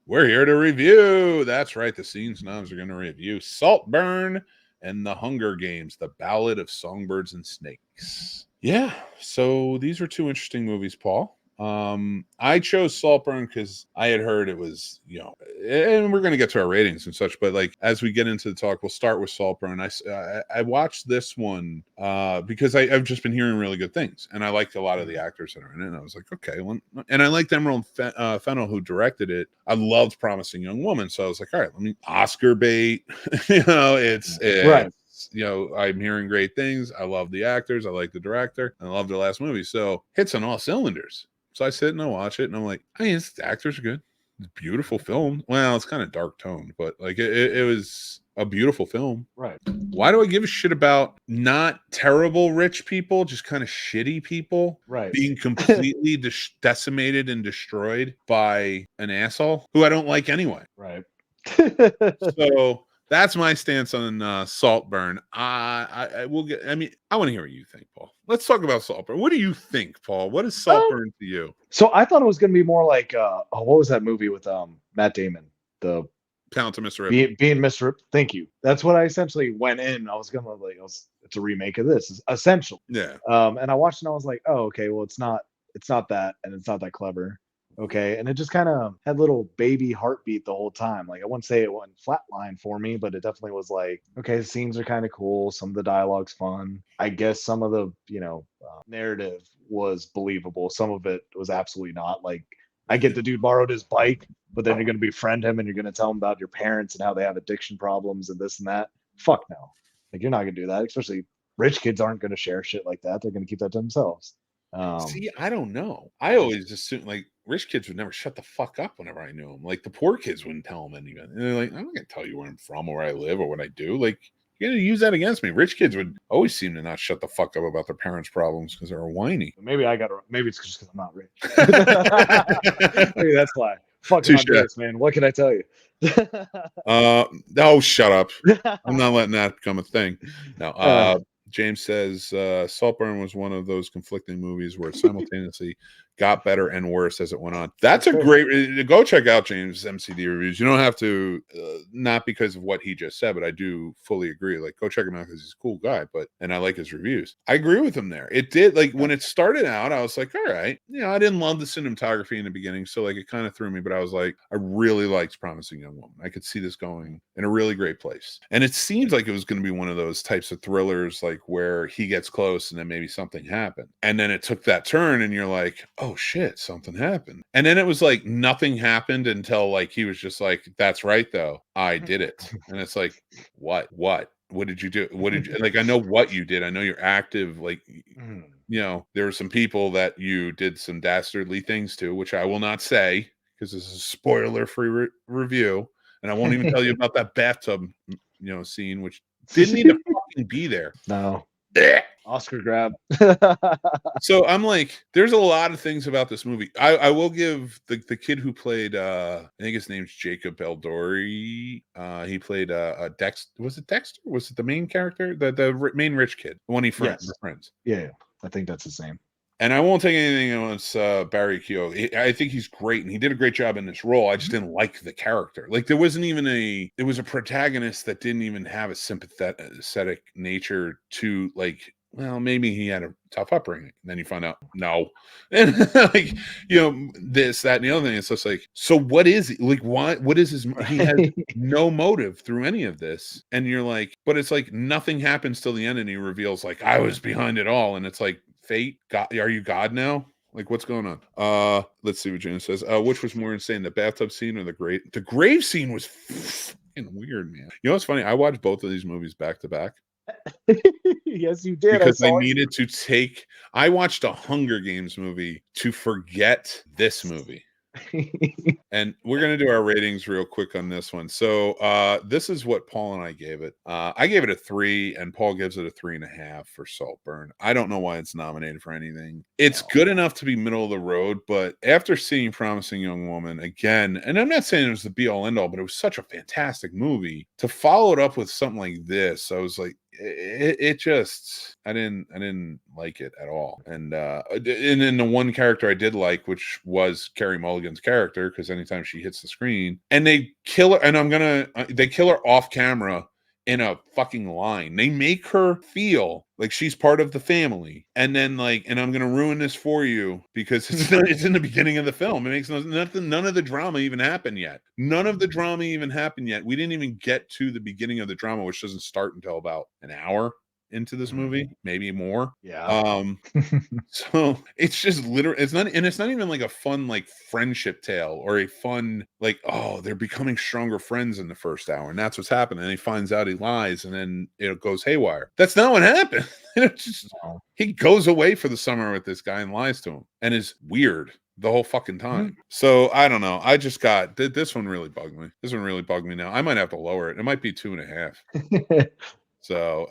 We're here to review. That's right. The Scene Snobs are going to review Saltburn and The Hunger Games, The Ballad of Songbirds and Snakes. Yeah, so these are two interesting movies, Paul. I chose Saltburn because I had heard it was, and we're going to get to our ratings and such, but like as we get into the talk, we'll start with Saltburn. I watched this one because I've just been hearing really good things, and I liked a lot of the actors that are in it, and I was like, okay, well, and I liked Emerald Fennell, who directed it. I loved Promising Young Woman, so I was like, all right, let me Oscar bait. It's Right. I'm hearing great things. I love the actors. I like the director. I love their last movie. So hits on all cylinders. So I sit and I watch it, and I'm like, the actors are good. It's a beautiful film. Well, it's kind of dark toned, but like it was a beautiful film. Right. Why do I give a shit about not terrible rich people, just kind of shitty people being completely decimated and destroyed by an asshole who I don't like anyway? Right. So that's my stance on Saltburn. I will get. I mean, I want to hear what you think, Paul. Let's talk about Saltburn. What do you think, Paul? What is Saltburn to you? So I thought it was going to be more like, what was that movie with Matt Damon? The Talented Mr. Ripley. Being Mr. Thank you. That's what I essentially went in. I was going to like, it's a remake of this, it's essential. Yeah. And I watched and I was like, oh, okay, well, it's not that, and it's not that clever. Okay. And it just kind of had little baby heartbeat the whole time. Like, I wouldn't say it went flatline for me, but it definitely was like, okay, the scenes are kind of cool. Some of the dialogue's fun. I guess some of the, narrative was believable. Some of it was absolutely not. Like, I get the dude borrowed his bike, but then you're going to befriend him and you're going to tell him about your parents and how they have addiction problems and this and that. Fuck no. Like, you're not going to do that. Especially rich kids aren't going to share shit like that. They're going to keep that to themselves. See, I don't know. I always assumed like rich kids would never shut the fuck up whenever I knew them. Like the poor kids wouldn't tell them anything. And they're like, I'm not gonna tell you where I'm from or where I live or what I do. Like, you're gonna use that against me. Rich kids would always seem to not shut the fuck up about their parents' problems because they're whiny. Maybe it's just because I'm not rich. Maybe that's why. Fucking this, man. What can I tell you? Oh, shut up. I'm not letting that become a thing. No, James says Saltburn was one of those conflicting movies where it simultaneously got better and worse as it went on. That's a great. Go check out James' MCD reviews. You don't have to, not because of what he just said, but I do fully agree. Like, go check him out because he's a cool guy. And I like his reviews. I agree with him there. It did, like, when it started out, I was like, all right, I didn't love the cinematography in the beginning, so like it kind of threw me. But I was like, I really liked Promising Young Woman. I could see this going in a really great place. And it seems like it was going to be one of those types of thrillers, like where he gets close and then maybe something happened, and then it took that turn, and you're like, oh shit, something happened. And then it was like nothing happened until like he was just like, that's right though, I did it. And it's like, what did you do? What did you, like, I know what you did, I know you're active, like, there were some people that you did some dastardly things to, which I will not say because this is a spoiler free review, and I won't even tell you about that bathtub scene, which didn't need to fucking be there. No. Oscar grab. So I'm like, there's a lot of things about this movie. I will give the kid who played, I think his name's Jacob Eldori. He played Dexter. Was it Dexter? Was it the main character? The main rich kid, the one he friends. Yeah, I think that's his name. And I won't take anything against Barry Keogh. I think he's great, and he did a great job in this role. I just didn't like the character. Like, there wasn't even it was a protagonist that didn't even have a sympathetic nature to, like, well, maybe he had a tough upbringing. And then you find out, no. And like, this, that, and the other thing. It's just like, so what is it? Like, what is his, he has no motive through any of this. And you're like, but it's like nothing happens till the end, and he reveals, like, I was behind it all. And it's like, fate, God, are you God now? Like, what's going on? Let's see what James says. Which was more insane, the bathtub scene or the grave scene was fucking weird, man. You know what's funny? I watched both of these movies back to back. Yes, you did. Because I needed to I watched a Hunger Games movie to forget this movie. And we're going to do our ratings real quick on this one. So this is what Paul and I gave it. I gave it a 3, and Paul gives it a 3.5 for Saltburn. I don't know why it's nominated for anything. It's good enough to be middle of the road, but after seeing Promising Young Woman again, and I'm not saying it was the be all end all, but it was such a fantastic movie, to follow it up with something like this, I was like, it just I didn't like it at all. And then the one character I did like, which was Carey Mulligan's character, because anytime she hits the screen and they kill her, and they kill her off camera in a fucking line. They make her feel like she's part of the family, and then and I'm gonna ruin this for you because it's in the beginning of the film. It makes nothing. None of the drama even happened yet. None of the drama even happened yet. We didn't even get to the beginning of the drama, which doesn't start until about an hour into this movie, maybe more. Yeah. So it's just literally, it's not even like a fun friendship tale or a fun oh, they're becoming stronger friends in the first hour and that's what's happening. And he finds out he lies and then it goes haywire. That's not what happened. He goes away for the summer with this guy and lies to him and is weird the whole fucking time. So I don't know. I just got this one really bugged me. This one really bugged me now. I might have to lower it. It might be 2.5. So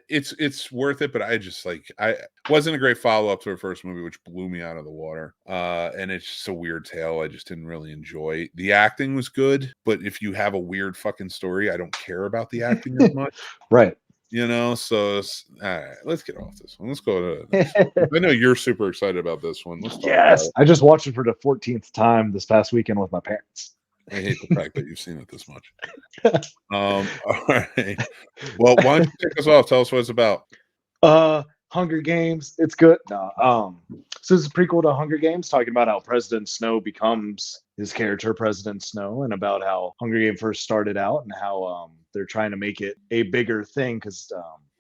it's worth it, but I wasn't a great follow up to her first movie, which blew me out of the water. And it's just a weird tale. I just didn't really enjoy. The acting was good, but if you have a weird fucking story, I don't care about the acting as much. Right. So all right, let's get off this one. Let's go to the next one. I know you're super excited about this one. Let's talk about it. I just watched it for the 14th time this past weekend with my parents. I hate the fact that you've seen it this much. All right. Well, why don't you take us off? Tell us what it's about. Hunger Games. It's good. No, so it's a prequel to Hunger Games, talking about how President Snow becomes his character, President Snow, and about how Hunger Games first started out and how they're trying to make it a bigger thing because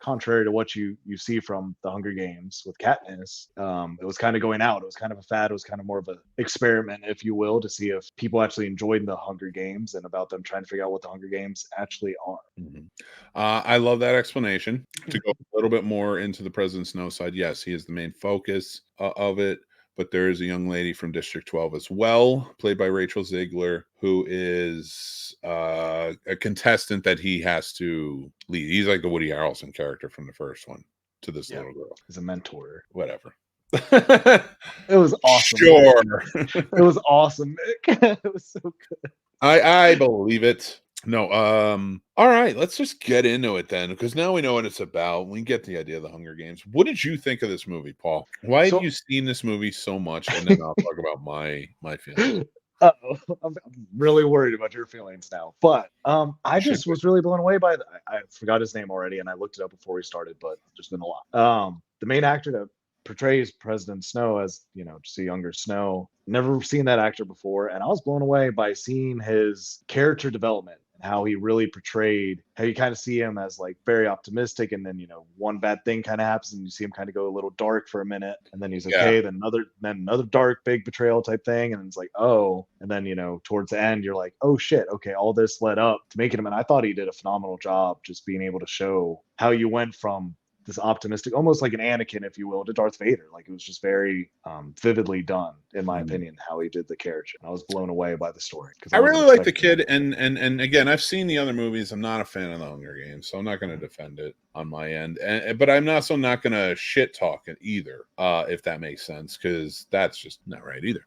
contrary to what you see from the Hunger Games with Katniss, it was kind of going out. It was kind of a fad. It was kind of more of an experiment, if you will, to see if people actually enjoyed the Hunger Games and about them trying to figure out what the Hunger Games actually are. I love that explanation. To go a little bit more into the President Snow side, yes, he is the main focus of it. But there is a young lady from District 12 as well, played by Rachel Ziegler, who is a contestant that he has to lead. He's like the Woody Harrelson character from the first one to this little girl. He's a mentor. Whatever. It was awesome. Sure. It was awesome, Nick. It was so good. I believe it. No, all right, let's just get into it then, because now we know what it's about. We get the idea of the Hunger Games. What did you think of this movie, Paul? Why have you seen this movie so much? And then I'll talk about my feelings. I'm really worried about your feelings now. But I just was really blown away by I forgot his name already, and I looked it up before we started, but there's been a lot. The main actor that portrays President Snow as, just a younger Snow. Never seen that actor before, and I was blown away by seeing his character development and how he really portrayed, how you kind of see him as very optimistic, and then one bad thing kind of happens and you see him kind of go a little dark for a minute, and then he's okay, then another dark big betrayal type thing, and it's oh, and then towards the end you're like, oh shit, okay, all this led up to making him. And I thought he did a phenomenal job just being able to show how you went from this optimistic, almost like an Anakin, if you will, to Darth Vader. It was just very vividly done, in my opinion, how he did the character. I was blown away by the story. I really like the kid, and again, I've seen the other movies. I'm not a fan of the Hunger Games, so I'm not going to defend it on my end. But I'm also not going to shit talk it either, if that makes sense, because that's just not right either.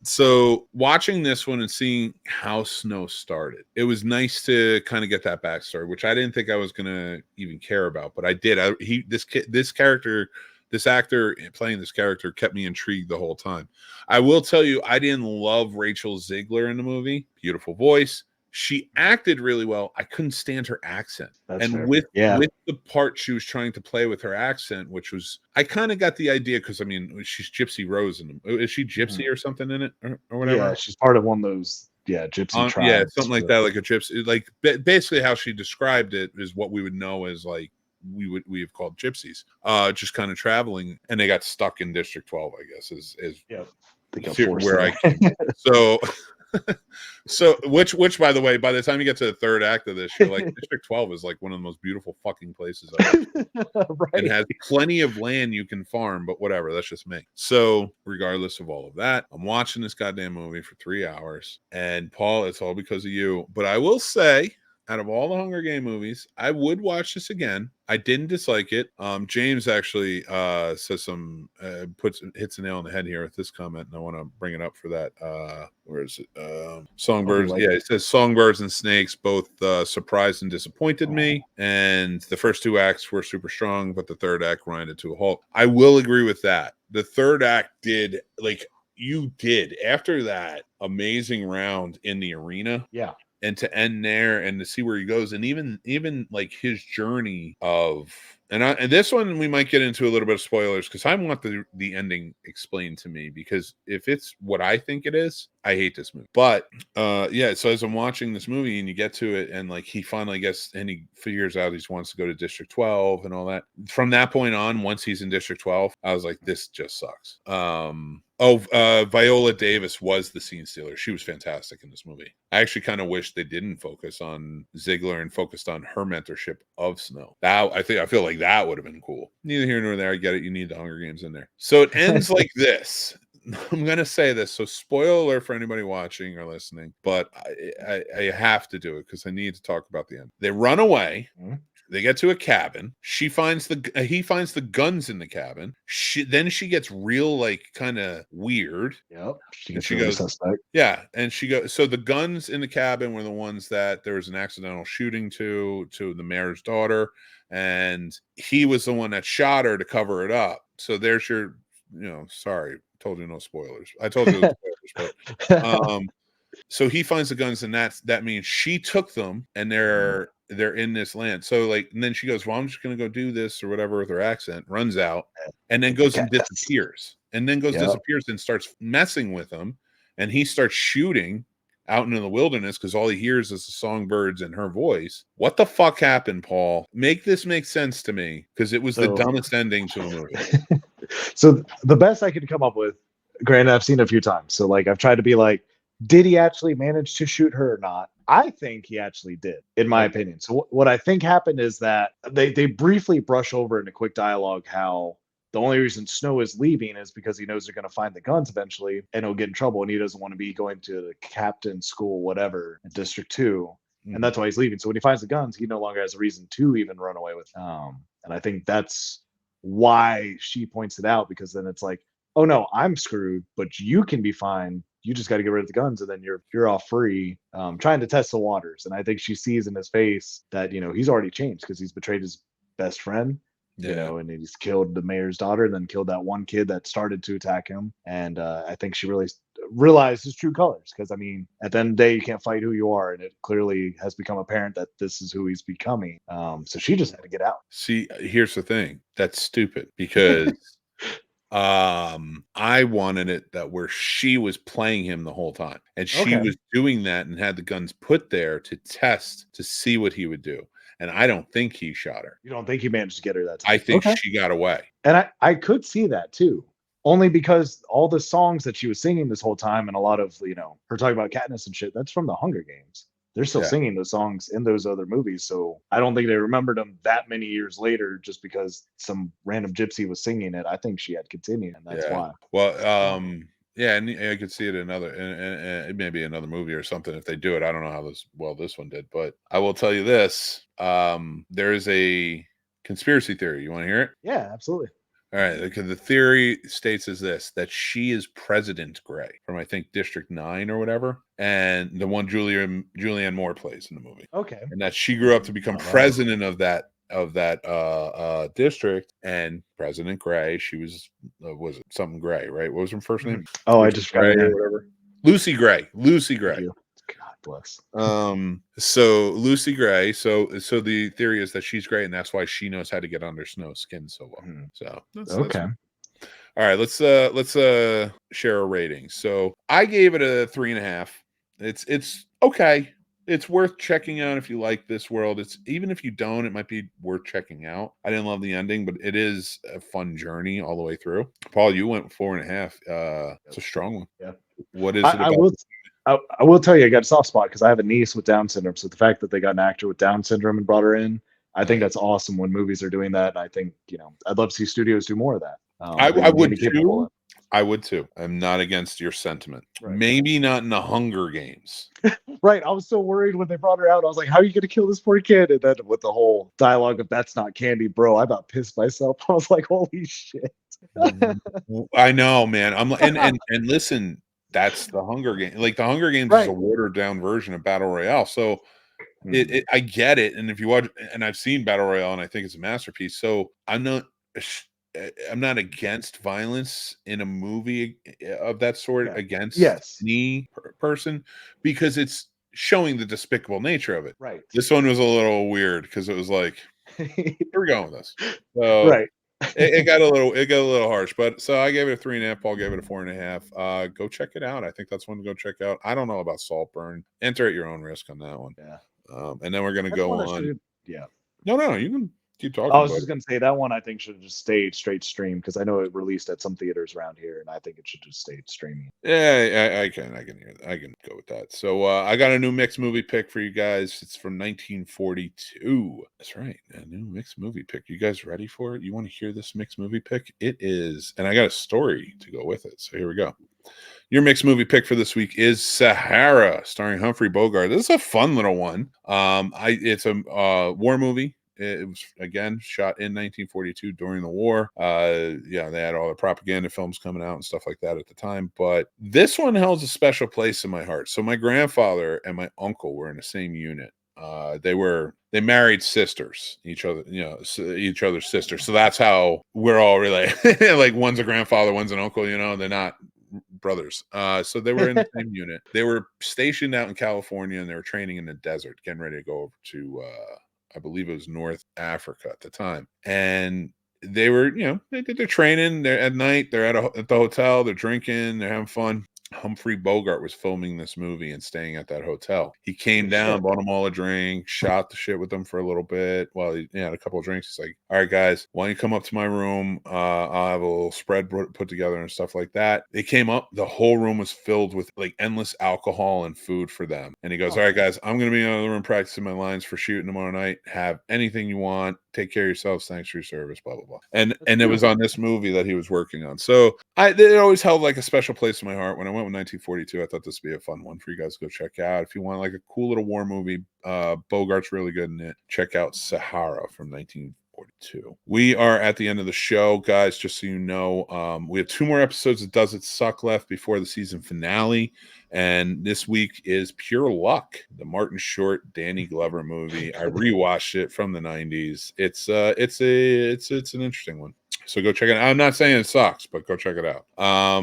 So watching this one and seeing how Snow started, it was nice to kind of get that backstory, which I didn't think I was going to even care about, but I did. This actor playing this character kept me intrigued the whole time. I will tell you, I didn't love Rachel Ziegler in the movie. Beautiful voice. She acted really well. I couldn't stand her accent. With the part she was trying to play with her accent, which was, I kind of got the idea, because she's Gypsy Rose in them. Is she Gypsy or something in it or whatever? Yeah, she's part of one of those gypsy tribes. Yeah, something like that, like a gypsy. Basically how she described it is what we would know as we have called gypsies, just kind of traveling, and they got stuck in District 12, I guess is where I came. So which by the way, by the time you get to the third act of this, you're like, District 12 is one of the most beautiful fucking places ever. Right. It has plenty of land you can farm, but whatever, that's just me. So regardless of all of that, I'm watching this goddamn movie for 3 hours, and Paul, it's all because of you. But I will say, out of all the Hunger Game movies, I would watch this again. I didn't dislike it. James actually says some hits a nail on the head here with this comment, and I want to bring it up for that. Where is it? Songbirds. Yeah, it says Songbirds and Snakes both surprised and disappointed me, and the first two acts were super strong, but the third act grinded to a halt. I will agree with that. The third act did, like you did, after that amazing round in the arena. Yeah. And to end there and to see where he goes, and even like his journey of, and this one we might get into a little bit of spoilers because I want the ending explained to me, because if it's what I think it is, I hate this movie. But yeah, so as I'm watching this movie and you get to it, and like he finally gets, and he figures out he wants to go to District 12 and all that. From that point on, once he's in District 12, I was like, this just sucks. Viola Davis was the scene stealer. She was fantastic in this movie. I actually kind of wish they didn't focus on Ziegler and focused on her mentorship of Snow. That I feel like that would have been cool. Neither here nor there. I get it. You need the Hunger Games in there. So it ends like this. I'm going to say this. So spoiler alert for anybody watching or listening, but I have to do it because I need to talk about the end. They run away. Mm-hmm. They get to a cabin. He finds the guns in the cabin. She gets real, like, kind of weird. Yep. She goes, suspect. Yeah, and she goes. So the guns in the cabin were the ones that there was an accidental shooting to the mayor's daughter, and he was the one that shot her to cover it up. So there's your, sorry, told you no spoilers. I told you no spoilers, but so he finds the guns, and that means she took them, and they're in this land. So like, and then she goes, well, I'm just going to go do this or whatever with her accent, runs out, and then goes and disappears, disappears and starts messing with him. And he starts shooting out into the wilderness because all he hears is the songbirds and her voice. What the fuck happened, Paul? Make this make sense to me, because it was the dumbest ending to a movie. So the best I could come up with, granted, I've seen it a few times. So like, I've tried to be like, did he actually manage to shoot her or not? I think he actually did, in my opinion. So what I think happened is that they briefly brush over in a quick dialogue how the only reason Snow is leaving is because he knows they're going to find the guns eventually and he'll get in trouble, and he doesn't want to be going to the captain's school, whatever, in District 2. And that's why he's leaving. So when he finds the guns, he no longer has a reason to even run away with them. And I think that's why she points it out, because then it's like, oh no, I'm screwed, but you can be fine. You just got to get rid of the guns, and then you're all free. Trying to test the waters. And I think she sees in his face that, he's already changed because he's betrayed his best friend, and he's killed the mayor's daughter, and then killed that one kid that started to attack him. And I think she really realized his true colors, because I mean, at the end of the day, you can't fight who you are, and it clearly has become apparent that this is who he's becoming. So she just had to get out. See, here's the thing. That's stupid, because I wanted it that where she was playing him the whole time, and she was doing that and had the guns put there to test to see what he would do. And I don't think he shot her. You don't think he managed to get her that time? I think she got away. And I could see that too, only because all the songs that she was singing this whole time, and a lot of, her talking about Katniss and shit, that's from the Hunger Games. They're still singing those songs in those other movies. So I don't think they remembered them that many years later just because some random gypsy was singing it. I think she had continued, and that's why. Well, yeah, and I could see it in maybe another movie or something if they do it. I don't know how this one did, but I will tell you this. There is a conspiracy theory. You want to hear it? Yeah, absolutely. All right, because the theory states is this, that she is President Gray from, I think, District 9 or whatever, and the one Julianne Moore plays in the movie. Okay. And that she grew up to become president of that district, and President Gray, she was it something Gray, right? What was her first name? Oh, I just Gray or whatever. Lucy Gray. God bless. So Lucy Gray. So the theory is that she's great, and that's why she knows how to get under Snow's skin so well. So that's okay. All right, let's share a rating. So I gave it a 3.5. It's okay. It's worth checking out if you like this world. It's even if you don't, it might be worth checking out. I didn't love the ending, but it is a fun journey all the way through. Paul, you went 4.5. It's a strong one. Yeah. What is it about? I will tell you, I got a soft spot because I have a niece with Down syndrome. So the fact that they got an actor with Down syndrome and brought her in, I think that's awesome when movies are doing that. And I think, I'd love to see studios do more of that. I would too. I would too. I'm not against your sentiment. Right. Maybe not in the Hunger Games. Right. I was so worried when they brought her out. I was like, how are you going to kill this poor kid? And then with the whole dialogue of that's not candy, bro, I about pissed myself. I was like, holy shit. I know, man. And listen, that's the Hunger Games. Like the Hunger Games is a Right. watered down version of Battle Royale. So Mhm. I get it. And if you watch, and I've seen Battle Royale, and I think it's a masterpiece. So I'm not against violence in a movie of that sort Yeah. against Yes. any person because it's showing the despicable nature of it. Right. This one was a little weird because it was like, here we go with this. So Right. it got a little harsh, but so I gave it a 3.5. Paul gave it a 4.5. Go check it out. I think that's one to go check out. I don't know about Saltburn. Enter at your own risk on that one. Yeah. And then we're gonna That's go one that on. should. Yeah. No, you can keep I talking was about just it. gonna say that one I think should have just stayed straight stream because I know it released at some theaters around here, and I think it should just stay streaming. Yeah, I can hear that. I can go with that. So I got a new mixed movie pick for you guys. It's from 1942. That's right, a new mixed movie pick. You guys ready for it? You want to hear this mixed movie pick? It is, and I got a story to go with it. So here we go. Your mixed movie pick for this week is Sahara, starring Humphrey Bogart. This is a fun little one. It's a war movie. It was again shot in 1942 during the war. Yeah, they had all the propaganda films coming out and stuff like that at the time. But this one holds a special place in my heart. So my grandfather and my uncle were in the same unit. They married sisters, each other's sisters. So that's how we're all related. Like one's a grandfather, one's an uncle. They're not brothers. So they were in the same unit. They were stationed out in California and they were training in the desert, getting ready to go over to I believe it was North Africa at the time. And they were, they did their training. They're at night, they're at the hotel, they're drinking, they're having fun. Humphrey Bogart was filming this movie and staying at that hotel. He came down, bought them all a drink, shot the shit with them for a little bit. While he had a couple of drinks, he's like, "All right, guys, why don't you come up to my room? I'll have a little spread put together and stuff like that." They came up. The whole room was filled with like endless alcohol and food for them. And he goes, "All right, guys, I'm going to be in the other room practicing my lines for shooting tomorrow night. Have anything you want. Take care of yourselves. Thanks for your service. Blah blah blah." And it was on this movie that he was working on. So it always held like a special place in my heart. When I went with 1942, I thought this would be a fun one for you guys to go check out. If you want like a cool little war movie, Bogart's really good in it. Check out Sahara from 1942. We are at the end of the show, guys. Just so you know, we have 2 more episodes of Does It Suck left before the season finale. And this week is Pure Luck, the Martin Short, Danny Glover movie. I rewatched it from the 90s. It's an interesting one. So go check it out. I'm not saying it sucks, but go check it out.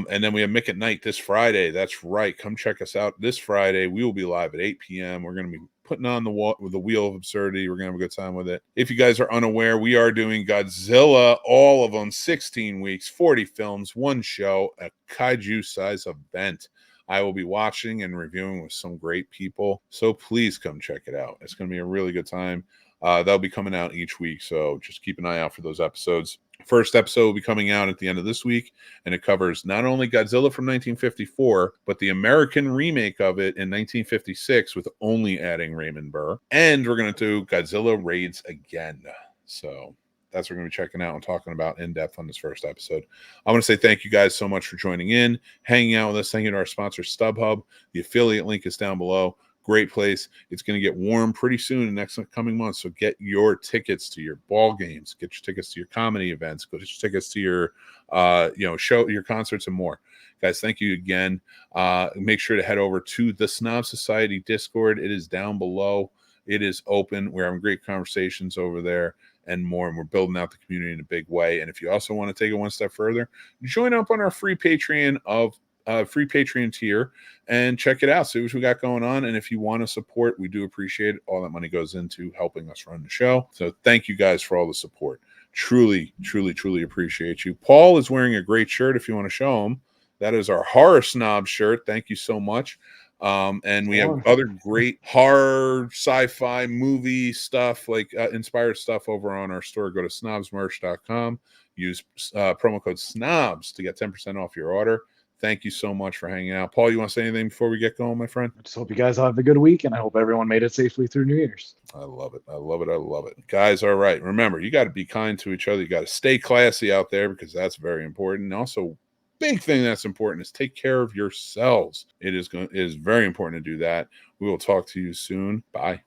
And then we have Mick at Night this Friday. That's right. Come check us out this Friday. We will be live at 8 p.m. We're going to be putting on the Wheel of Absurdity. We're going to have a good time with it. If you guys are unaware, we are doing Godzilla, all of them, 16 weeks, 40 films, 1 show, a kaiju size event. I will be watching and reviewing with some great people. So please come check it out. It's going to be a really good time. They'll be coming out each week. So just keep an eye out for those episodes. First episode will be coming out at the end of this week, and it covers not only Godzilla from 1954, but the American remake of it in 1956 with only adding Raymond Burr. And we're going to do Godzilla Raids again. So that's what we're going to be checking out and talking about in depth on this first episode. I want to say thank you guys so much for joining in, hanging out with us. Thank you to our sponsor, StubHub. The affiliate link is down below. Great place. It's going to get warm pretty soon in the next coming months. So get your tickets to your ball games, get your tickets to your comedy events, get your tickets to your show, your concerts, and more. Guys, thank you again. Make sure to head over to the Snob Society Discord. It is down below. It is open. We're having great conversations over there and more, and we're building out the community in a big way. And if you also want to take it one step further, join up on our free Patreon tier and check it out. See what we got going on. And if you want to support, we do appreciate it. All that money goes into helping us run the show. So thank you guys for all the support. Truly, truly, truly appreciate you. Paul is wearing a great shirt if you want to show him. That is our Horror Snob shirt. Thank you so much. And we have other great horror, sci-fi, movie stuff, like inspired stuff over on our store. Go to snobsmerch.com. Use promo code SNOBS to get 10% off your order. Thank you so much for hanging out. Paul, you want to say anything before we get going, my friend? I just hope you guys have a good week, and I hope everyone made it safely through New Year's. I love it. I love it. I love it. Guys, all right. Remember, you got to be kind to each other. You got to stay classy out there because that's very important. And also, big thing that's important is take care of yourselves. It is very important to do that. We will talk to you soon. Bye.